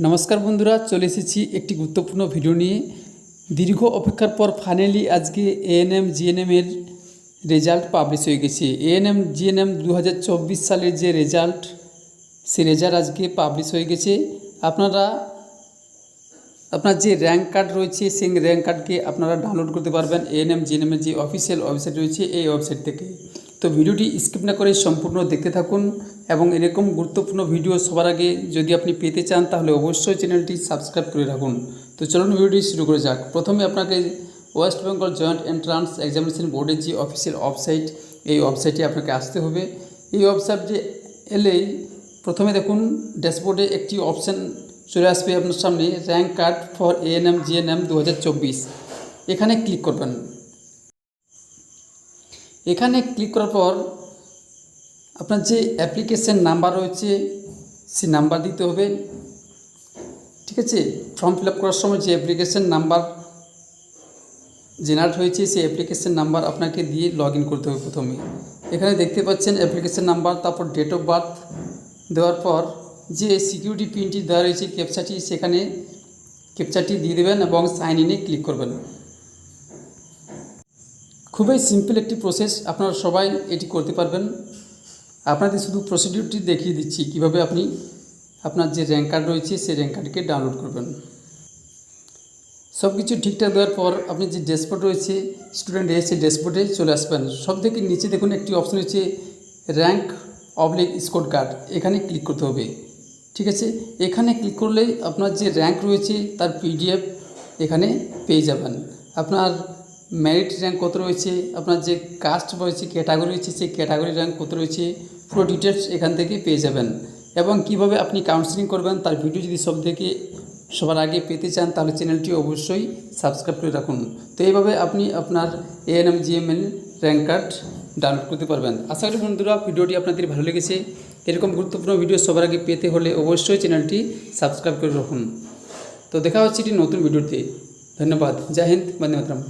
नमस्कार बंधुरा चले एसेছি একটি গুরুত্বপূর্ণ ভিডিও নিয়ে। দীর্ঘ অপেক্ষার পর ফাইনালি আজকে এএনএম জিএনএম এর রেজাল্ট পাবলিশ হয়ে গেছে। এএনএম জিএনএম 2024 সালের যে রেজাল্ট, সেই রেজাল্ট আজকে পাবলিশ হয়ে গেছে। আপনার যে র্যাঙ্ক কার্ড রয়েছে সেই র্যাঙ্ক কার্ডকে আপনারা ডাউনলোড করতে পারবেন এএনএম জিএনএম এর যে অফিসিয়াল ওয়েবসাইট রয়েছে এই ওয়েবসাইট থেকে। তো ভিডিওটি স্কিপ না করে সম্পূর্ণ দেখতে থাকুন এবং এরকম গুরুত্বপূর্ণ ভিডিও সবার আগে যদি আপনি পেতে চান তাহলে অবশ্যই চ্যানেলটি সাবস্ক্রাইব করে রাখুন। তো চলুন ভিডিওটি শুরু করে যাক। প্রথমে আপনাকে West Bengal joint entrance examination বোর্ডের যে অফিসিয়াল ওয়েবসাইট, এই ওয়েবসাইটে আপনাকে আসতে হবে। এই ওয়েবসাইটে এলেই প্রথমে দেখুন ড্যাশবোর্ডে একটি অপশান চলে আসবে আপনার সামনে, rank card for ANM GNM 2024। এখানে ক্লিক করবেন। এখানে ক্লিক করার পর আপনার যে অ্যাপ্লিকেশন নাম্বার রয়েছে সেই নাম্বার দিতে হবে। ঠিক আছে, ফর্ম ফিল আপ করার সময় যে অ্যাপ্লিকেশন নাম্বার জেনারেট হয়েছে সেই অ্যাপ্লিকেশন নাম্বার আপনাকে দিয়ে লগ ইন করতে হবে। প্রথমে এখানে দেখতে পাচ্ছেন অ্যাপ্লিকেশন নাম্বার, তারপর ডেট অফ বার্থ দেওয়ার পর যে সিকিউরিটি পিনটি দেওয়া রয়েছে ক্যাপচাটি, সেখানে ক্যাপচাটি দিয়ে দেবেন এবং সাইন ইনে ক্লিক করবেন। খুবই সিম্পল একটি প্রসেস, আপনারা সবাই এটি করতে পারবেন। আপনাদের শুধু প্রসিডিউরটি দেখিয়ে দিচ্ছি কিভাবে আপনি আপনার যে র্যাঙ্ক কার্ড রয়েছে সেই র্যাঙ্ক কার্ডকে ডাউনলোড করবেন। সব কিছু ঠিকঠাক দেওয়ার পর আপনি যে ড্যাশবোর্ড রয়েছে স্টুডেন্ট এসে ড্যাশবোর্ডে চলে আসবেন। সব থেকে নিচে দেখুন একটি অপশন রয়েছে র্যাঙ্ক অবলিক স্কোর কার্ড, এখানে ক্লিক করতে হবে। ঠিক আছে, এখানে ক্লিক করলেই আপনার যে র্যাঙ্ক রয়েছে তার পিডিএফ এখানে পেয়ে যাবেন। আপনার মেরিট র্যাঙ্ক কত রয়েছে, আপনার যে কাস্ট রয়েছে ক্যাটাগরি রয়েছে সেই ক্যাটাগরি র্যাঙ্ক কত রয়েছে, পুরো ডিটেলস এখান থেকে পেয়ে যাবেন। এবং কিভাবে আপনি কাউন্সেলিং করবেন তার ভিডিও যদি সবার আগে পেতে চান তাহলে চ্যানেলটি অবশ্যই সাবস্ক্রাইব করে রাখুন। তো এইভাবে আপনি আপনার ANM GML rank card download করতে পারবেন। আশা করি বন্ধুরা ভিডিওটি আপনাদের ভালো লেগেছে। এরকম গুরুত্বপূর্ণ ভিডিও সবার আগে পেতে হলে অবশ্যই চ্যানেলটি সাবস্ক্রাইব করে রাখুন। তো দেখা হচ্ছে একটি নতুন ভিডিওতে। ধন্যবাদ। জয় হিন্দ, বন্দে মাতরম।